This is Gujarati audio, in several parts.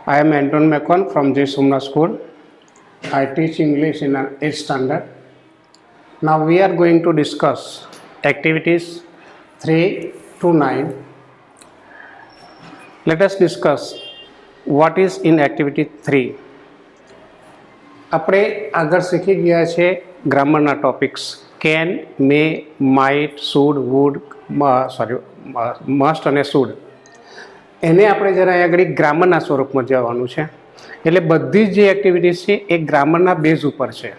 I am Anton Mekon from J. Sumna School. I teach English in an 8th standard. Now we are going to discuss activities 3 to 9. Let us discuss what is in activity 3. આપણે આગળ શીખી ગયા છે ગ્રામરના topics can, may, might, should, would, must અને શુડ. એને આપણે જરા આગળ ગ્રામરના સ્વરૂપમાં જવાનું છે. એટલે બધી જ જે એક્ટિવિટીઝ છે એ ગ્રામરના બેઝ ઉપર છે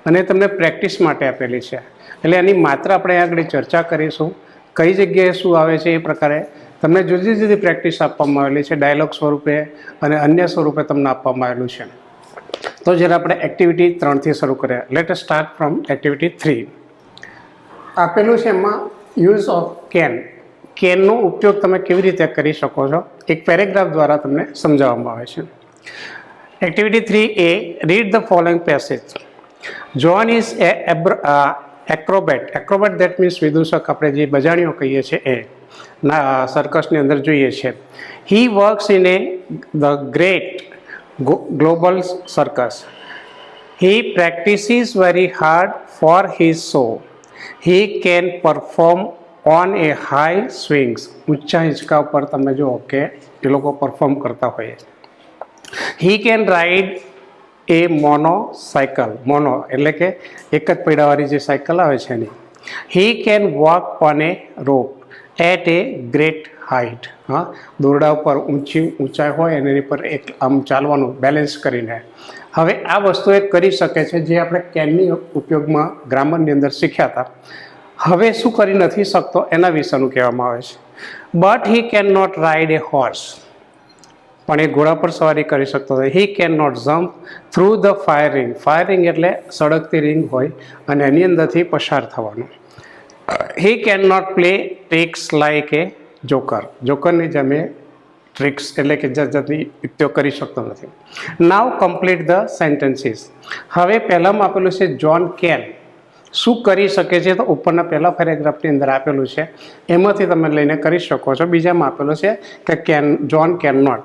અને તમને પ્રેક્ટિસ માટે આપેલી છે. એટલે એની માત્ર આપણે આગળ ચર્ચા કરીશું. કઈ જગ્યાએ શું આવે છે એ પ્રકારે તમને જુદી જુદી પ્રેક્ટિસ આપવામાં આવેલી છે, ડાયલોગ સ્વરૂપે અને અન્ય સ્વરૂપે તમને આપવામાં આવેલું છે. તો જ્યારે આપણે એક્ટિવિટી 3થી શરૂ કરીએ. Let us start from activity 3. આપેલું છે એમાં યુઝ ઓફ કેન. કેનનો ઉપયોગ તમે કેવી રીતે કરી શકો છો એક પેરેગ્રાફ દ્વારા તમને સમજાવવામાં આવે છે. Activity 3A, read the following passage. John is acrobat. Acrobat that means વિદૂષક, આપણે જે બજાણીઓ કહીએ છીએ એ સર્કસની અંદર જોઈએ છે. He works in the great global circus. He practices very hard for his show. He can perform on a high swings. ઊંચા હિંચકા ઉપર તમે જુઓ કે એ લોકો પરફોર્મ કરતા હોય. He can ride a monocycle. Mono એટલે કે એક જ પૈડાવાળી જે સાયકલ આવે છે એની. He can walk on a rope at a great height. હા, દોરડા ઉપર ઊંચાઈ હોય અને એની પર એક આમ ચાલવાનું બેલેન્સ કરીને. હવે આ વસ્તુ એ કરી શકે છે જે આપણે કેનની ઉપયોગમાં ગ્રામરની અંદર શીખ્યા હતા. હવે શું કરી નથી શકતો એના વિશેનું કહેવામાં આવે છે. But he can not ride a horse. પણ એ ઘોડા પર સવારી કરી શકતો નથી. He can not jump through the fire ring. Fire ring એટલે સળગતી રિંગ હોય અને એની અંદરથી પસાર થવાનું. He can not play tricks like a joker. જોકરની જમે ટ્રિક્સ એટલે કે જાતની ઉપયોગ કરી શકતો નથી. Now complete the sentences. હવે પહેલામાં આપેલું છે જોન કેન. શું કરી શકે છે તો ઉપરના પહેલા પેરેગ્રાફની અંદર આપેલું છે એમાંથી તમે લઈને કરી શકો છો. બીજામાં આપેલું છે કે જોન કેન નોટ.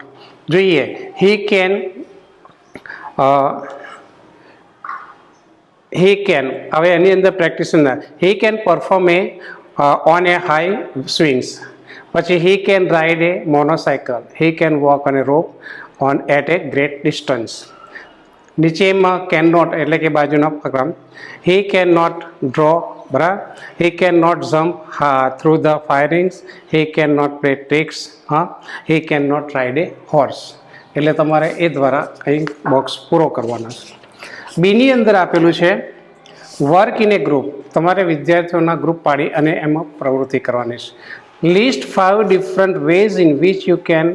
જોઈએ હી કેન હવે એની અંદર practice he can perform on a high swings. પછી he can ride a monocycle. He can walk on a rope on at a great distance. નીચેમાં કેન નોટ એટલે કે બાજુના program. He can not draw, બરાબર. He can not jump through the fire rings. He can not play tricks. He can not ride a horse. એટલે તમારે એ દ્વારા અહીં બોક્સ પૂરો કરવાના છે. બીની અંદર આપેલું છે વર્ક ઇન એ ગ્રુપ. તમારે વિદ્યાર્થીઓના ગ્રુપ પાડી અને એમાં પ્રવૃત્તિ કરવાની છે. List 5 different ways in which you can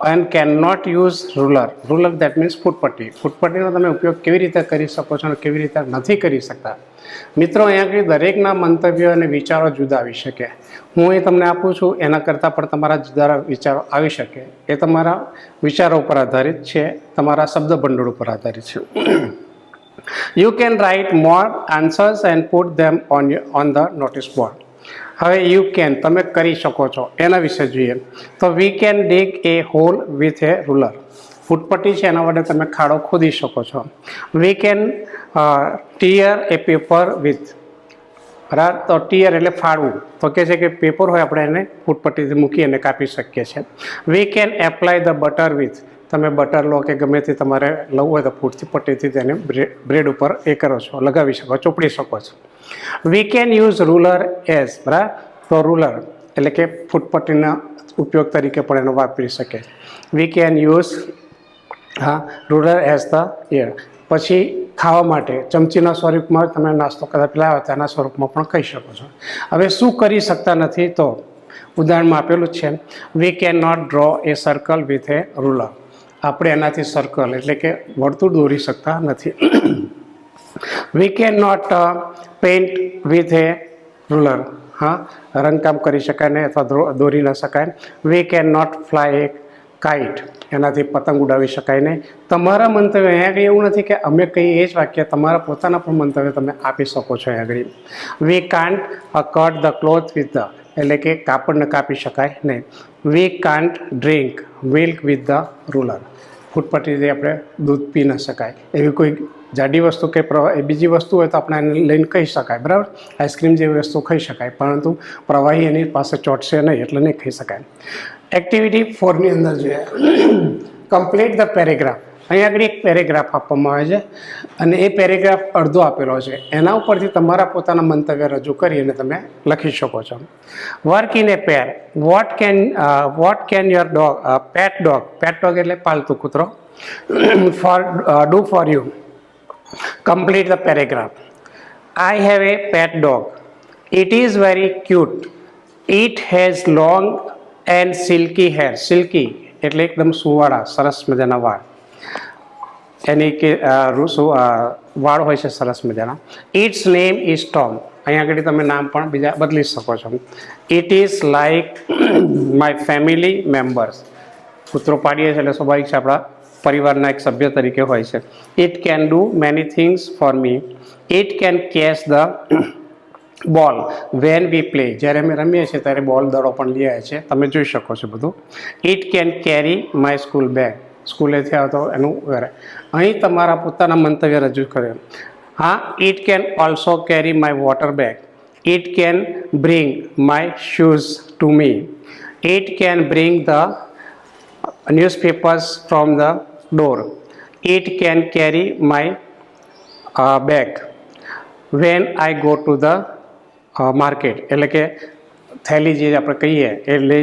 and cannot use ruler. Ruler that means ફૂટપટ્ટી. ફૂટપટ્ટીનો તમે ઉપયોગ કેવી રીતે કરી શકો છો અને કેવી રીતે નથી કરી શકતા. મિત્રો, અહીંયા દરેકના મંતવ્યો અને વિચારો જુદા આવી શકે. હું એ તમને આપું છું એના કરતાં પણ તમારા જુદા વિચારો આવી શકે. એ તમારા વિચારો ઉપર આધારિત છે, તમારા શબ્દ ભંડોળ ઉપર આધારિત છે. You can write more answers and put them on the notice board. હવે યુ કેન તમે કરી શકો છો એના વિશે જોઈએ તો we can dig a hole with a ruler. ફૂટપટ્ટી છે એના વડે તમે ખાડો ખોદી શકો છો. We can tear a paper with, બરાબર. તો ટીયર એટલે ફાડવું. તો કહે છે કે પેપર હોય આપણે એને ફૂટપટ્ટીથી મૂકી અને કાપી શકીએ છીએ. We can apply the butter with. તમે બટર લો કે ગમે તે તમારે લવું હોય તો ફૂટપટ્ટીથી તેને બ્રેડ ઉપર એ કરો છો, લગાવી શકો, ચોપડી શકો છો. We can use ruler as, બરાબર. તો રૂલર એટલે કે ફૂટપટ્ટીના ઉપયોગ તરીકે પણ એનો વાપરી શકે. We can use ruler as the air. પછી ખાવા માટે ચમચીના સ્વરૂપમાં તમે નાસ્તો કરતા પેલા આવે તેના સ્વરૂપમાં પણ કહી શકો છો. હવે શું કરી શકતા નથી તો ઉદાહરણમાં આપેલું જ છે we can not draw a circle with a ruler. આપણે એનાથી સર્કલ એટલે કે વર્તુળ દોરી શકતા નથી. We can not paint with a ruler. રંગકામ કરી શકાય નહીં અથવા દોરી ન શકાય. We can not fly a kite. એનાથી પતંગ ઉડાવી શકાય નહીં. તમારા મંતવ્ય અહીંયા કંઈ એવું નથી કે અમે કહીએ એ જ વાક્ય, તમારા પોતાના પણ મંતવ્ય તમે આપી શકો છો અહીંયા આગળ. We can't cut the cloth with the એટલે કે કાપડને કાપી શકાય નહીં. We can't drink milk with the ruler. ફૂટપાથથી આપણે દૂધ પી ન શકાય, એવી કોઈ જાડી વસ્તુ કે એ બીજી વસ્તુ હોય તો આપણે એને લઈને કહી શકાય, બરાબર. આઈસ્ક્રીમ જેવી વસ્તુ ખાઈ શકાય, પરંતુ પ્રવાહી એની પાસે ચોંટશે નહીં એટલે નહીં ખાઈ શકાય. એક્ટિવિટી 4ની અંદર જોઈએ, કમ્પ્લીટ ધ પેરેગ્રાફ. અહીંયા આગળ એક પેરેગ્રાફ આપવામાં આવે છે અને એ પેરેગ્રાફ અડધો આપેલો છે, એના ઉપરથી તમારા પોતાના મંતવ્ય રજૂ કરી અને તમે લખી શકો છો. Work in a pair. What can your Pat dog એટલે પાલતુ કૂતરો do for you? Complete the paragraph. I have a Pat dog. It is very cute. It has long and silky hair. Silky એટલે એકદમ સુવાળા સરસ મજાના વાળ, એની કે વાળ હોય છે સરસ મજાના. It's name is Tom. અહીંયા આગળ તમે નામ પણ બીજા બદલી શકો છો. It is like my family members. કૂતરો પાડીએ છીએ એટલે સ્વાભાવિક છે આપણા પરિવારના એક સભ્ય તરીકે હોય છે. It can do many things for me. It can catch the ball when we play. જ્યારે અમે રમીએ છીએ ત્યારે બોલ દડો પણ લઈ આવે છે, તમે જોઈ શકો છો બધું. It can carry my school bag. સ્કૂલેથી આવતો એનું કરે. અહીં તમારા પોતાના મંતવ્ય રજૂ કરે. હા, it can also carry my water bag. It can bring my shoes to me. It can bring the newspapers from the door. It can carry my bag when I go to the market. એટલે કે થેલી જે આપણે કહીએ એટલે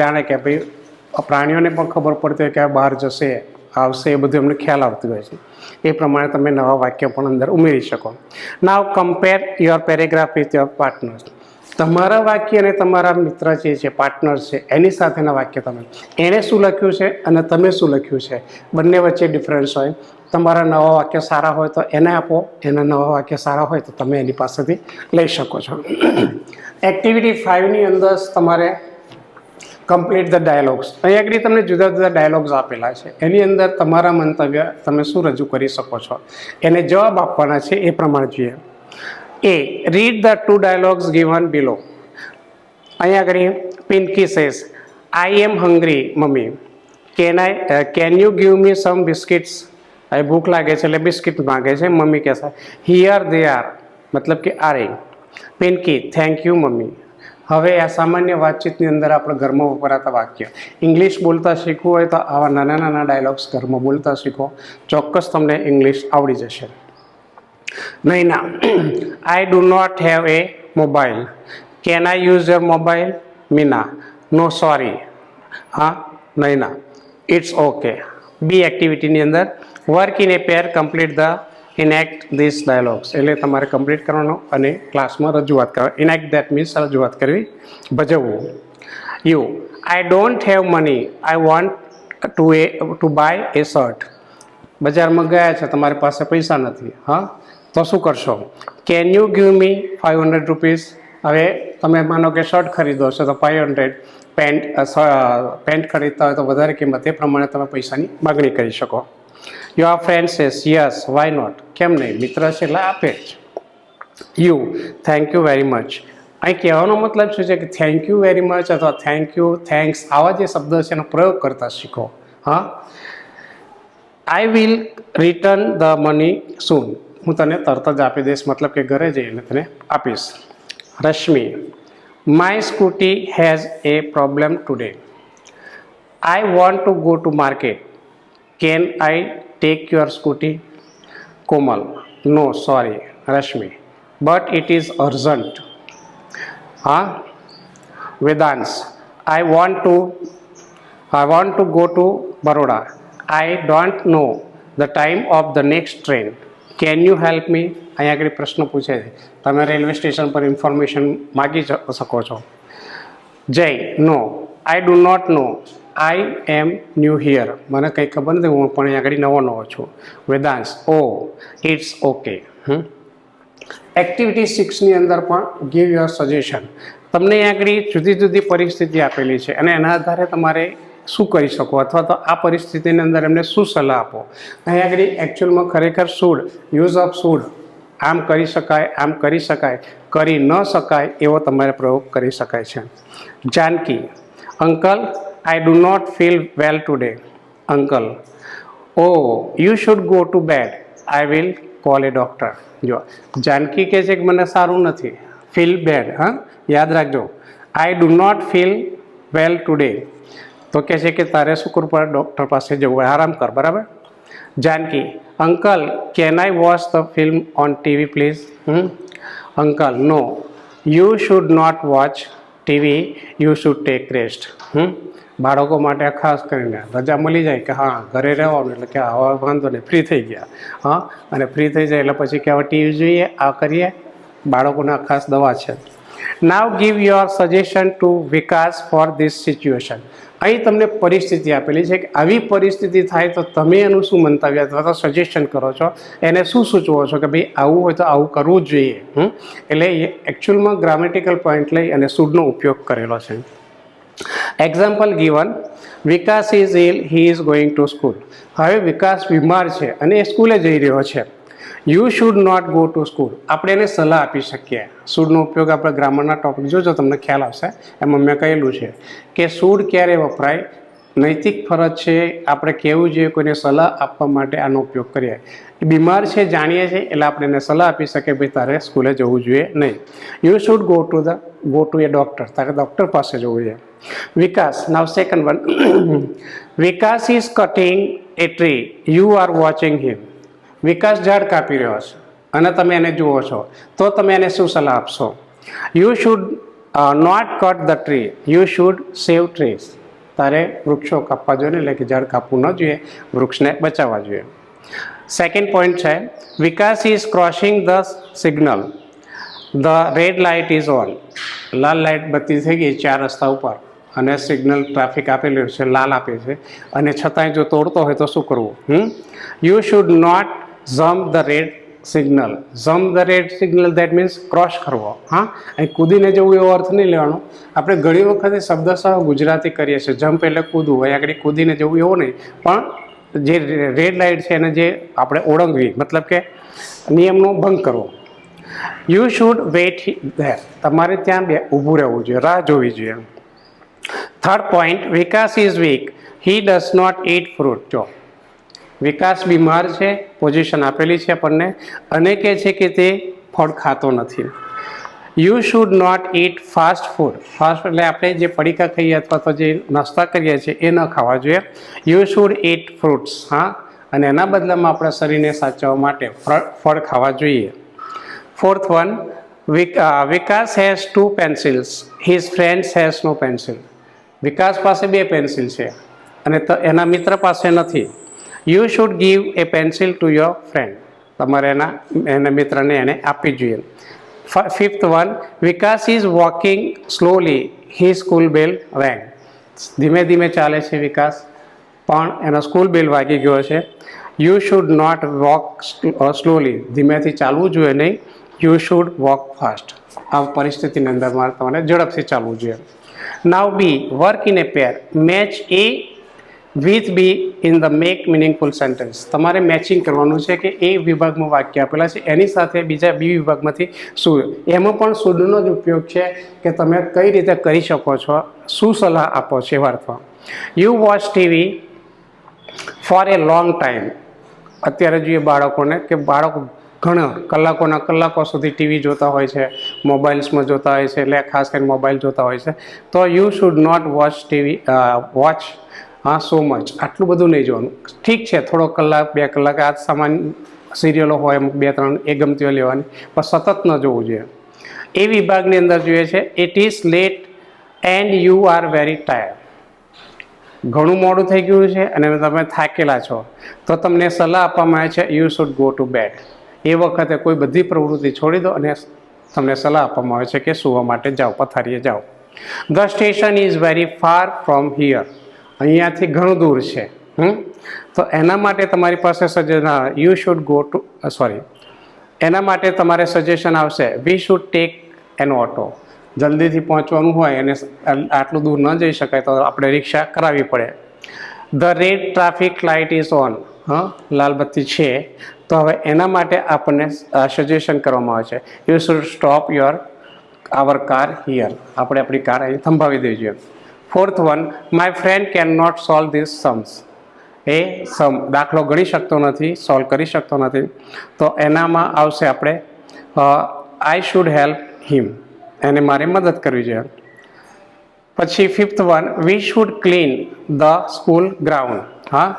જાણે કે ભાઈ પ્રાણીઓને પણ ખબર પડતી હોય કે આ બહાર જશે આવશે, એ બધું એમને ખ્યાલ આવતું હોય છે. એ પ્રમાણે તમે નવા વાક્ય પણ અંદર ઉમેરી શકો. Now compare your paragraph with your partners. તમારા વાક્ય અને તમારા મિત્ર જે છે, પાર્ટનર છે, એની સાથેના વાક્ય તમે, એણે શું લખ્યું છે અને તમે શું લખ્યું છે, બંને વચ્ચે ડિફરન્સ હોય. તમારા નવા વાક્ય સારા હોય તો એને આપો, એના નવા વાક્ય સારા હોય તો તમે એની પાસેથી લઈ શકો છો. એક્ટિવિટી 5ની અંદર તમારે કમ્પ્લીટ ધ ડાયલોગ્સ. અહીં આગળ તમને જુદા જુદા ડાયલોગ્સ આપેલા છે, એની અંદર તમારા મંતવ્ય તમે શું રજૂ કરી શકો છો, એને જવાબ આપવાના છે. એ પ્રમાણે જોઈએ. A read the 2 dialogues given below. અહીં આગળ Pinky says I am hungry mummy. Can you give me some biscuits. હવે ભૂખ લાગે છે એટલે બિસ્કિટ માગે છે. મમ્મી કહેશે હિયર દે આર, મતલબ કે આરે. Pinky thank you mummy. હવે આ સામાન્ય વાતચીતની અંદર આપણે ઘરમાં વપરાતા વાક્ય, ઇંગ્લિશ બોલતા શીખવું હોય તો આવા નાના નાના ડાયલોગ્સ ઘરમાં બોલતા શીખો, ચોક્કસ તમને ઇંગ્લિશ આવડી જશે. Naina I do not have a mobile. Can I use your mobile? Meena no sorry. હા નૈના ઇટ્સ ઓકે. બી એક્ટિવિટીની અંદર work in a pair, complete the enact this dialogues. એટલે તમારે કમ્પ્લીટ કરવાનો અને ક્લાસમાં રજૂઆત કરવાની. ઇનેક્ટ દેટ મીન્સ રજૂઆત કરવી, ભજવવું. You I don't have money. I want to buy a shirt. બજારમાં ગયા છે, તમારી પાસે પૈસા નથી, હા તો શું કરશો? Can you give me 500 rupees. હવે તમે માનો કે શર્ટ ખરીદો છો તો 500, પેન્ટ ખરીદતા હોય તો વધારે કિંમત, એ પ્રમાણે તમે પૈસાની માગણી કરી શકો. Your friend says yes why not. કેમ નહીં, મિત્ર છે એટલે આપે જ. You thank you very much. અહીં કહેવાનો મતલબ શું છે કે થેન્ક યુ વેરી મચ અથવા થેન્ક યુ, થેન્ક્સ, આવા જે શબ્દ છે એનો પ્રયોગ કરતા શીખો. હા, I will return the money soon. હું તને તરત જ આપી દઈશ, મતલબ કે ઘરે જઈને તને આપીશ. Rashmi my scooty has a problem today. I want to go to market. Can I take your scooty? Komal no sorry Rashmi but it is urgent. હા, Vedansh I want to go to Baroda. I don't know the time of the next train. Can you help me? અહીંયા આગળ પ્રશ્ન પૂછે છે, તમે રેલવે સ્ટેશન પર ઇન્ફોર્મેશન માગી શકો છો. Jay no I do not know. I am new here. મને કંઈ ખબર નથી, હું પણ અહીં આગળ નવો છું. વેદાંશ ઓ ઇટ્સ ઓકે. એક્ટિવિટી 6ની અંદર પણ ગીવ યોર સજેશન. તમને અહીં આગળ જુદી જુદી પરિસ્થિતિ આપેલી છે અને એના આધારે તમારે શું કરી શકો અથવા તો આ પરિસ્થિતિની અંદર એમને શું સલાહ આપો. અહીં આગળ એકચ્યુઅલમાં ખરેખર શુડ, યુઝ ઓફ શુડ, આમ કરી શકાય, આમ કરી શકાય, કરી ન શકાય એવો તમારે પ્રયોગ કરી શકાય છે. Janaki uncle I do not feel well today. Uncle Oh, you should go to bed. I will call a doctor. જો જાનકી કહે છે કે મને સારું નથી, ફીલ બેડ. હા, યાદ રાખજો. I do not feel well today, તો કહે છે કે તારે શું કરવું પડે, ડૉક્ટર પાસે જવું હોય, આરામ કર. બરાબર. Janaki, uncle can I watch the film on TV please? Uncle, no, you should not watch TV, you should take rest. બાળકો માટે ખાસ કરીને રજા મળી જાય કે હા ઘરે રહેવાનું, એટલે કે હવે વાંધો નહીં, ફ્રી થઈ ગયા. હા, અને ફ્રી થઈ જાય એટલે પછી કે હવે ટીવી જોઈએ, આ કરીએ, બાળકોના ખાસ દવા છે. Now give your suggestion to Vikas for this situation. અહીં તમને પરિસ્થિતિ આપેલી છે કે આવી પરિસ્થિતિ થાય તો તમે એનું શું મંતવ્ય અથવા તો સજેશન કરો છો, એને શું સૂચવો છો કે ભાઈ આવું હોય તો આવું કરવું જ જોઈએ. એટલે એકચ્યુઅલમાં ગ્રામેટિકલ પોઈન્ટ લઈ અને શુડનો ઉપયોગ કરેલો છે. Example given, Vikas is ill, he is going to school. હવે વિકાસ બીમાર છે અને એ સ્કૂલે જઈ રહ્યો છે. You should not go to school, આપણે એને સલાહ આપી શકીએ. શુડનો ઉપયોગ આપણે ગ્રામરના ટોપિક જોજો, તમને ખ્યાલ આવશે. એમાં મેં કહેલું છે કે શુડ ક્યારે વપરાય, નૈતિક ફરજ છે, આપણે કહેવું જોઈએ, કોઈને સલાહ આપવા માટે આનો ઉપયોગ કરીએ. બીમાર છે જાણીએ છીએ એટલે આપણે એને સલાહ આપી શકીએ ભાઈ તારે સ્કૂલે જવું જોઈએ નહીં. You should go to a doctor, તારે ડૉક્ટર પાસે જવું જોઈએ. Vikas, now second one, Vikas is cutting a tree, you are watching him. Vikas ઝાડ કાપી રહ્યો છે અને તમે એને જુઓ છો, તો તમે એને શું સલાહ આપશો? You should not cut the tree, you should save trees. તારે વૃક્ષો કાપવા જોઈએ, એટલે કે ઝાડ કાપવું ન જોઈએ, વૃક્ષને બચાવવા જોઈએ. સેકન્ડ પોઈન્ટ છે, Vikas is crossing the signal, the red light is on. લાલ લાઇટ બત્તી થઈ ગઈ 4 રસ્તા ઉપર અને સિગ્નલ ટ્રાફિક આપેલું છે, લાલ આપે છે, અને છતાંય જો તોડતો હોય તો શું કરવું? You should not jump the red signal. Jump the red signal that means cross કરવો. હા, અહીં કૂદીને જવું એવો અર્થ નહીં લેવાનો. આપણે ઘણી વખતે શબ્દશઃ ગુજરાતી કરીએ છીએ, જમ્પ એટલે કૂદવું હોય, આગળ કૂદીને જવું એવું નહીં, પણ જે રેડ લાઇટ છે એને જે આપણે ઓળંગવી, મતલબ કે નિયમનો ભંગ કરવો. યુ શુડ વેઇટ ધેર, તમારે ત્યાં ઊભું રહેવું જોઈએ, રાહ જોવી જોઈએ. Third point, Vikas is weak, he does not eat fruit. જો વિકાસ બીમાર છે, પોઝિશન આપેલી છે આપણને, અને કહે છે કે તે ફળ ખાતો નથી. You should not eat fast food. Fast એટલે આપણે જે પડીકા ખાઈએ અથવા તો જે નાસ્તા કરીએ છીએ એ ન ખાવા જોઈએ. You should eat fruits. હા, અને એના બદલામાં આપણા શરીરને સાચવવા માટે ફળ ખાવા જોઈએ. Fourth one, Vikas has 2 pencils, his friends has no pencil. Vikas પાસે 2 પેન્સિલ છે અને એના મિત્ર પાસે નથી. You should give a pencil to your friend. તમારે એના મિત્રને એને આપવી જોઈએ. Fifth one, Vikas is walking slowly, he school bell rang. ધીમે ધીમે ચાલે છે વિકાસ, પણ એનો સ્કૂલ બેલ વાગી ગયો છે. You should not walk slowly, ધીમેથી ચાલવું જોઈએ નહીં, યુ શુડ વોક ફાસ્ટ. આ પરિસ્થિતિની અંદર તમારે ઝડપથી ચાલવું જોઈએ. Now B, work in a pair, match A with B in the make meaningful sentence. તમારે મેચિંગ કરવાનું છે કે એ વિભાગમાં વાક્ય આપેલા છે એની સાથે બીજા બી વિભાગમાંથી શું, એમાં પણ શુડનો જ ઉપયોગ છે કે તમે કઈ રીતે કરી શકો છો, શું સલાહ આપો છો એવા અર્થમાં. You watch TV for a long time. અત્યારે જોઈએ બાળકોને કે બાળકો ઘણા કલાકોના કલાકો સુધી ટીવી જોતા હોય છે, મોબાઈલ્સમાં જોતા હોય છે, એટલે ખાસ કરીને મોબાઈલ જોતા હોય છે. તો you should not watch TV watch so much. આટલું બધું નહીં જોવાનું. ઠીક છે, થોડો કલાક 2 કલાક આ સામાન્ય સિરિયલો હોય 2-3 એ ગમતી લેવાની, પણ સતત ન જોવું જોઈએ. એ વિભાગની અંદર જોઈએ છે, it is late and you are very tired. ઘણું મોડું થઈ ગયું છે અને તમે થાકેલા છો, તો તમને સલાહ આપવામાં આવે છે you should go to bed. એ વખતે કોઈ બધી પ્રવૃત્તિ છોડી દો અને તમને સલાહ આપવામાં આવે છે કે સૂવા માટે જાઓ, પથારીએ જાઓ. The station is very far from here. અહીંયાથી ઘણું દૂર છે. તો એના માટે તમારી પાસે suggestion, you should go two એના માટે તમારે સજેશન આવશે, we should take N auto. જલ્દીથી પહોંચવાનું હોય અને આટલું દૂર ન જઈ શકાય તો આપણે રિક્ષા કરાવવી પડે. The red traffic light is on. લાલ બત્તી છે, તો હવે એના માટે આપણને સજેશન કરવામાં આવે છે, you should stop our car here. આપણે આપણી કાર અહીં થંભાવી દેવી જોઈએ. Fourth one, my friend can not solve this sums. એ દાખલો ગણી શકતો નથી, સોલ્વ કરી શકતો નથી, તો એનામાં આવશે આપણે આઈ શુડ હેલ્પ હિમ, એને મારે મદદ કરવી જોઈએ. પછી 5th one, we should clean the school ground. હા,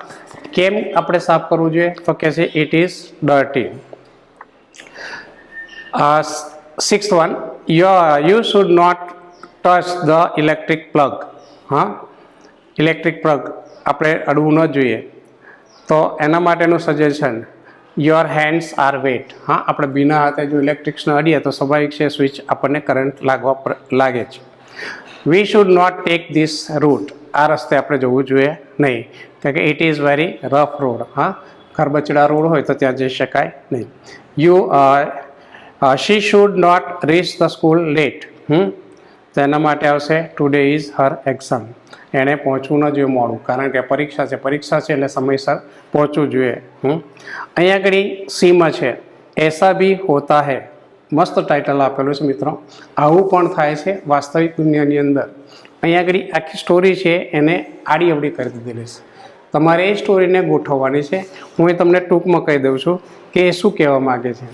કેમ આપણે સાફ કરવું જોઈએ? તો કે છે it is dirty. 6th one, you should not touch the electric plug. હા, ઇલેક્ટ્રિક પ્લગ આપણે અડવું ન જોઈએ. તો એના માટેનું suggestion, your hands are wet. હા, આપણે બીના હાથે જો ઇલેક્ટ્રિક્સને અડીએ તો સ્વાભાવિક છે સ્વિચ આપણને કરંટ લાગે છે. We should not take this route. આ રસ્તે આપણે જવું જોઈએ નહીં, કારણ કે it is very rough road. હા, ખરબચડા રોડ હોય તો ત્યાં જઈ શકાય નહીં. She should not reach the school late. તો એના માટે આવશે ટુડે ઇઝ હર એક્ઝામ. એણે પહોંચવું ન જોઈએ મોડું, કારણ કે પરીક્ષા છે એટલે સમયસર પહોંચવું જોઈએ. અહીંયા આગળ સીમાં છે એસા ભી હોતા હૈ. મસ્ત ટાઇટલ આપેલું છે મિત્રો. આવું પણ થાય છે વાસ્તવિક દુનિયાની અંદર. અહીંયા આગળ આખી સ્ટોરી છે એને આડી અવડી કરી દીધેલી છે. તમારે એ સ્ટોરીને ગોઠવવાની છે. હું એ તમને ટૂંકમાં કહી દઉં છું કે એ શું કહેવા માગે છે.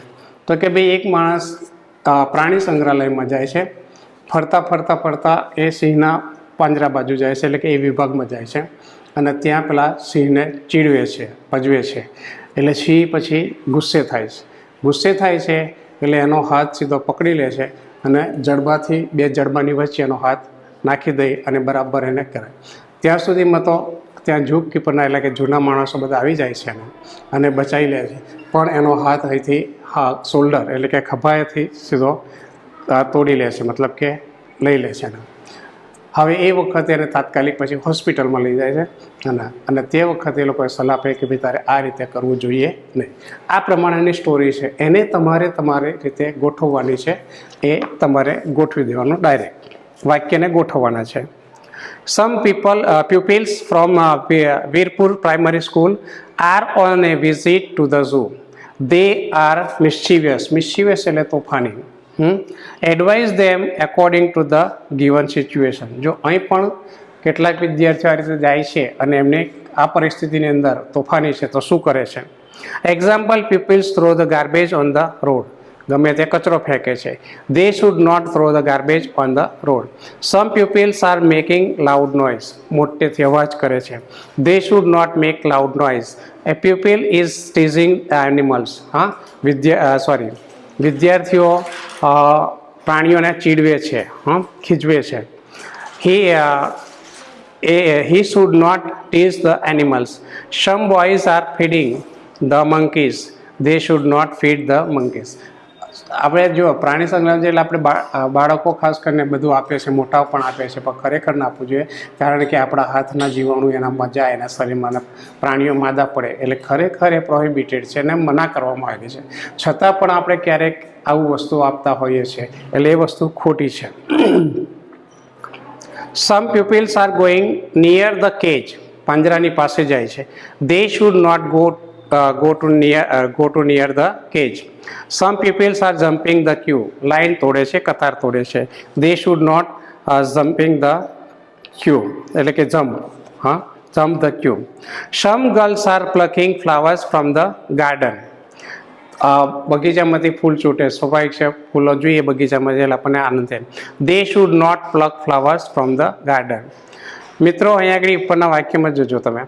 તો કે ભાઈ એક માણસ પ્રાણી સંગ્રહાલયમાં જાય છે. ફરતા એ સિંહના પાંજરા બાજુ જાય છે, એટલે કે એ વિભાગમાં જાય છે, અને ત્યાં પેલા સિંહને ચીડવે છે, ભજવે છે. એટલે સિંહ પછી ગુસ્સે થાય છે એટલે એનો હાથ સીધો પકડી લે છે અને જડબાથી બે જડબાની વચ્ચે એનો હાથ નાખી દઈ અને બરાબર એને કરે. ત્યાં સુધીમાં તો ત્યાં જૂપ કીપરના એટલે કે જૂના માણસો બધા આવી જાય છે અને બચાવી લે છે, પણ એનો હાથ અહીંથી શોલ્ડર એટલે કે ખભાએથી સીધો તોડી લે છે, મતલબ કે લઈ લે છે. હવે એ વખતે એને તાત્કાલિક પછી હોસ્પિટલમાં લઈ જાય છે અને તે વખતે એ લોકોએ સલાહ આપે કે ભાઈ તારે આ રીતે કરવું જોઈએ નહીં. આ પ્રમાણેની સ્ટોરી છે, એને તમારી રીતે ગોઠવવાની છે. એ તમારે ગોઠવી દેવાનું, ડાયરેક્ટ વાક્યને ગોઠવવાના છે. સમ pupils from Veerpur Primary School are on a visit to the zoo. They are mischievous એટલે તોફાની. Advise them according to the given situation. જો અહીં પણ કેટલાક વિદ્યાર્થીઓ આ રીતે જાય છે અને એમને આ પરિસ્થિતિની અંદર તોફાની છે તો શું કરે છે? Example, peoples throw the garbage on the road. ગમે તે કચરો ફેંકે છે. They should not throw the garbage on the road. Some peoples are making loud noise. મોટેથી અવાજ કરે છે. They should not make loud noise. A people is teasing animals. હા, વિદ્યાર્થીઓ પ્રાણીઓને ચીડવે છે, ખીજવે છે. he should not tease the animals. Some boys are feeding the monkeys. They should not feed the monkeys. આપણે જો પ્રાણી સંગ્રહાલય એટલે આપણે બાળકો ખાસ કરીને બધું આપે છે, મોટાઓ પણ આપે છે, પણ ખરેખર ના આપવું જોઈએ, કારણ કે આપણા હાથના જીવાણુ એનામાં જાય, એના શરીરમાં પ્રાણીઓ માદા પડે, એટલે ખરેખર એ પ્રોહિબિટેડ છે અને મના કરવામાં આવેલી છે. છતાં પણ આપણે ક્યારેક આવું વસ્તુ આપતા હોઈએ છીએ, એટલે એ વસ્તુ ખોટી છે. Some peoples are going near the cage. પાંજરાની પાસે જાય છે. They should not go to near the cage. Some pupils are jumping the queue. Line તોડે છે, કતાર તોડે છે. They should not jumping the queue એટલે કે jump the queue. Some girls are plucking flowers from the garden. બગીચામાંથી ફૂલ છૂટે, સ્વાભાવિક છે, ફૂલો જોઈએ બગીચામાં એટલે આપણને આનંદ થાય. They should not pluck flowers from the garden. મિત્રો અહીંયા આગળ ઉપરના વાક્યમાં જોજો તમે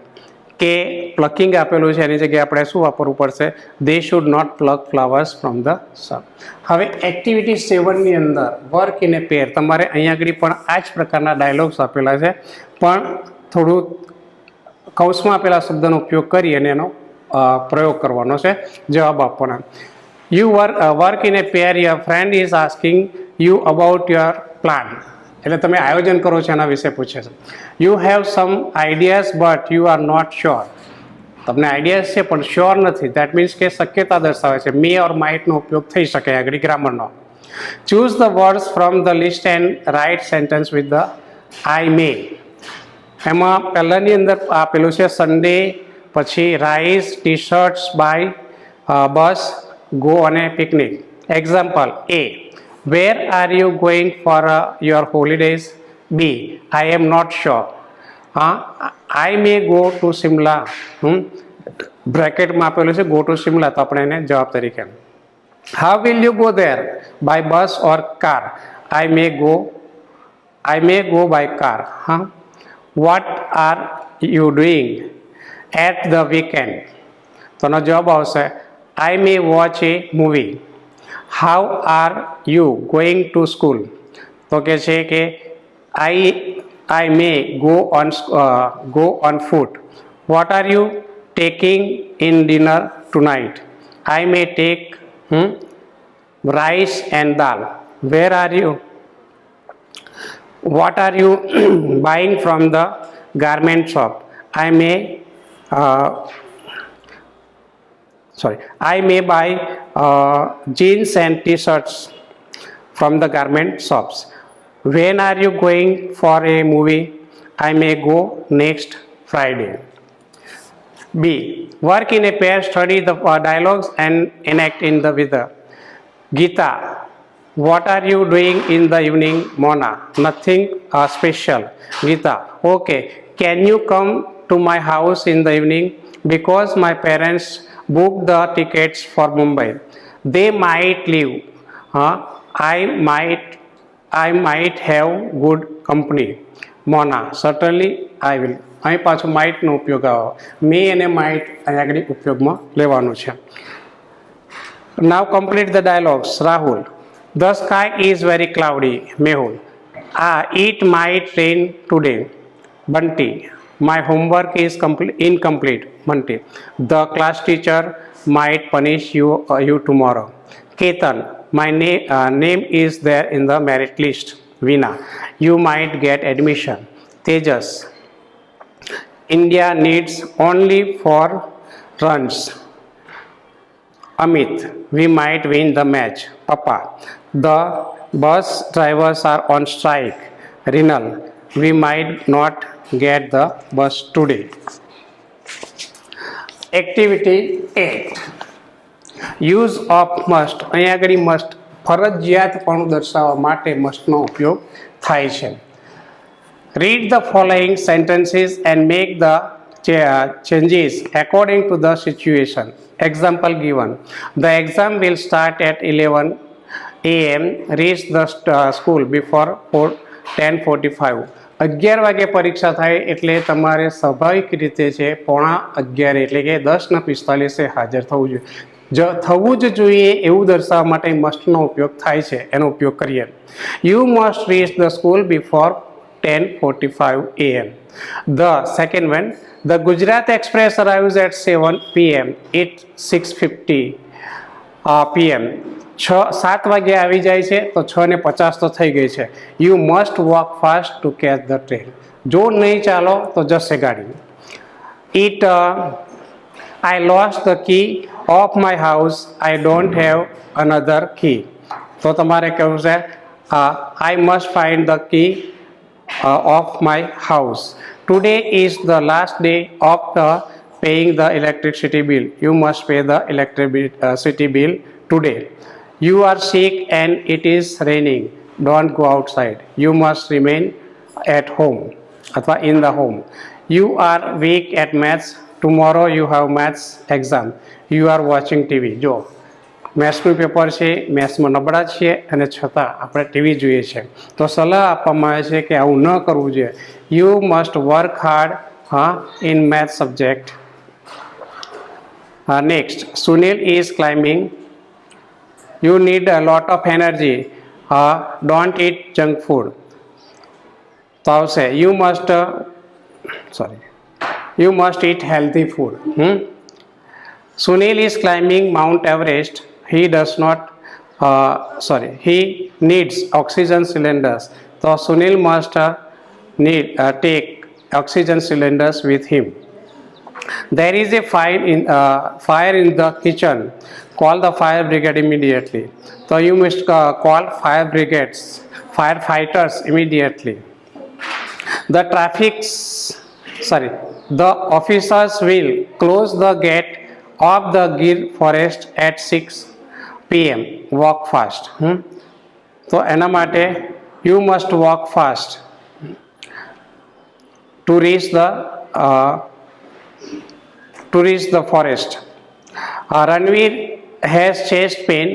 કે પ્લકિંગ આપેલું છે, એની જગ્યાએ આપણે શું વાપરવું પડશે? They should not pluck flowers from the sun. હવે એક્ટિવિટી 7ની અંદર વર્ક ઇન એ પેર. તમારે અહીંયા આગળ પણ આ જ પ્રકારના ડાયલોગ્સ આપેલા છે, પણ થોડું કૌંસમાં આપેલા શબ્દનો ઉપયોગ કરી અને એનો પ્રયોગ કરવાનો છે, જવાબ આપવાના. You work in a pair. Your friend is asking you about your plan. એટલે તમે આયોજન કરો છો એના વિશે પૂછે છે. You have some ideas but you are not sure. તમને આઈડિયાઝ છે પણ શ્યોર નથી. દેટ મીન્સ કે શક્યતા દર્શાવે છે. મે ઓર માઇટનો ઉપયોગ થઈ શકે આગળ ગ્રામરનો. Choose the words from the list and write sentence with the I may. એમાં પહેલાંની અંદર આપેલું છે સન્ડે, પછી rice, T shirts, buy, bus, go અને picnic. Example A. Where are you going for your holidays? B. I am not sure. I may go to Shimla. બ્રેકેટમાં આપેલું છે ગો ટુ શિમલા, તો આપણે એને જવાબ તરીકે. How will you go there? By bus or car? I may go by car. What are you doing at the weekend? તો એનો જવાબ આવશે I may watch a movie. How are you going to school? તો કે છે કે I may go on foot. What are you taking in dinner tonight? I may take rice and dal. Where are you? What are you buying from the garment shop? I may buy jeans and t-shirts from the garment shops. When are you going for a movie? I may go next Friday. B. Work in a pair, study the dialogues and enact in the weather. Geeta. What are you doing in the evening? Mona. Nothing special. Geeta. Okay. Can you come to my house in the evening? Because my parents booked the tickets for Mumbai. They might leave. I might have good company. Mona. Certainly I will. અહીં પાછું માઇટનો ઉપયોગ આવે, મે અને માઇટ અહીં આગળ ઉપયોગમાં લેવાનું છે. Now complete the dialogues. Rahul. The sky is very cloudy. Mehul. It might rain today. Bunty. My homework is incomplete. Bunty. The class teacher might punish you tomorrow. Ketan. My name is there in the merit list. Veena. You might get admission. Tejas. India needs only 4 runs. Amit. We might win the match. Papa. The bus drivers are on strike. Rinal. We might not get the bus today. Activity 8. Use of must. અહીંયા આગળ must ફરજિયાતપણું દર્શાવવા માટે mustનો ઉપયોગ થાય છે. Read the following sentences and make the changes according to the situation. Example given. The exam will start at 11 a.m. Reach the school before 10:45. 11 વાગે પરીક્ષા થાય એટલે તમારે સ્વાભાવિક રીતે છે 10:45 એટલે કે 10:45 હાજર થવું જોઈએ. થવું જ જોઈએ એવું દર્શાવવા માટે મસ્ટનો ઉપયોગ થાય છે, એનો ઉપયોગ કરીએ. You must reach the school before 10:45 a.m. The second one, the Gujarat Express arrives at 7 p.m. It's 6:50 p.m. 7 વાગે આવી જાય છે તો 6:50 તો થઈ ગઈ છે. You must walk fast to catch the train. જો નહીં ચાલો તો જશે ગાડી. I lost the key of my house. I don't have another key. તો તમારે કહેવું છે I must find the key of my house. Today is the last day of paying the electricity bill. You must pay the electricity bill today. You are sick and it is raining. Don't go outside. You must remain at home अथवा in the home. You are weak at maths. Tomorrow you have maths exam. You are watching TV. જો મેથ્સનું પેપર છે, મેથ્સમાં નબળા છીએ અને છતાં આપણે ટીવી જોઈએ છે, તો સલાહ આપવામાં આવે છે કે આવું ન કરવું જોઈએ. You must work hard in maths subject. Next, Sunil is climbing. You need a lot of energy. Don't eat junk food. તો આવશે you must eat healthy food. Sunil is climbing Mount Everest. He needs oxygen cylinders. So Sunil must take oxygen cylinders with him. There is a fire in the kitchen. Call the fire brigade immediately. So you must call firefighters immediately. The officers will close the gate of the Gir forest at 6 p.m. Walk fast. So એના માટે you must walk fast to reach the to reach the forest. Ranveer has chest pain.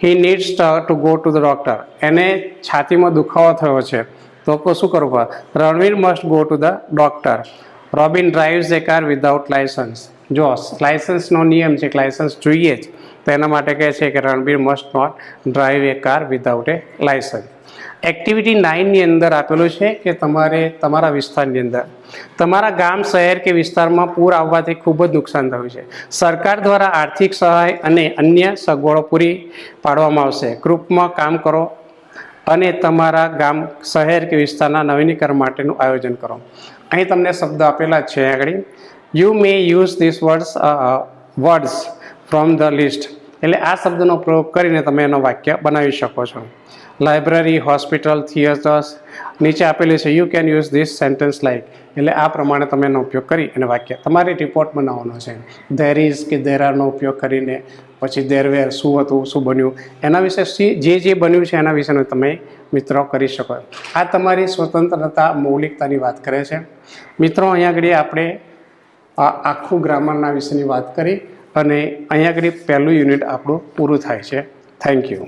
He needs to go to the doctor. એને છાતીમાં દુખાવો થયો છે તો શું કરવું પડે? Ranveer must go to the doctor. Robin drives A car without licence. જો લાયસન્સનો નિયમ છે કે લાયસન્સ જોઈએ જ, તો એના માટે કહે છે કે Ranveer must not drive a car without a licence. Activity 9ની અંદર આપેલું છે કે તમારે તમારા વિસ્તારની અંદર તમારા ગામ, શહેર કે વિસ્તારમાં પૂર આવવાથી ખૂબ જ નુકસાન થયું છે. સરકાર દ્વારા આર્થિક સહાય અને અન્ય સગવડો પૂરી પાડવામાં આવશે. ગ્રુપમાં કામ કરો અને તમારા ગામ, શહેર કે વિસ્તારના નવીનીકરણ માટેનું આયોજન કરો. અહીં તમને શબ્દ આપેલા જ છે આગળ. You may use this words from the list. એટલે આ શબ્દનો પ્રયોગ કરીને તમે એનો વાક્ય બનાવી શકો છો. લાઇબ્રેરી, હોસ્પિટલ, થિયેટર્સ નીચે આપેલી છે. You can use this sentence like. એટલે આ પ્રમાણે તમે એનો ઉપયોગ કરી અને વાક્ય તમારે રિપોર્ટ બનાવવાનો છે. ધેર ઇઝ કે ધેર આરનો ઉપયોગ કરીને, પછી ધેર વેર શું હતું, શું બન્યું, એના વિશે જે બન્યું છે એના વિશેનું તમે મિત્રો કરી શકો. આ તમારી સ્વતંત્રતા, મૌલિકતાની વાત કરે છે. મિત્રો અહીંયા આગળ આપણે આખું ગ્રામરના વિશેની વાત કરી અને અહીંયા આગળ પહેલું યુનિટ આપણું પૂરું થાય છે. Thank you.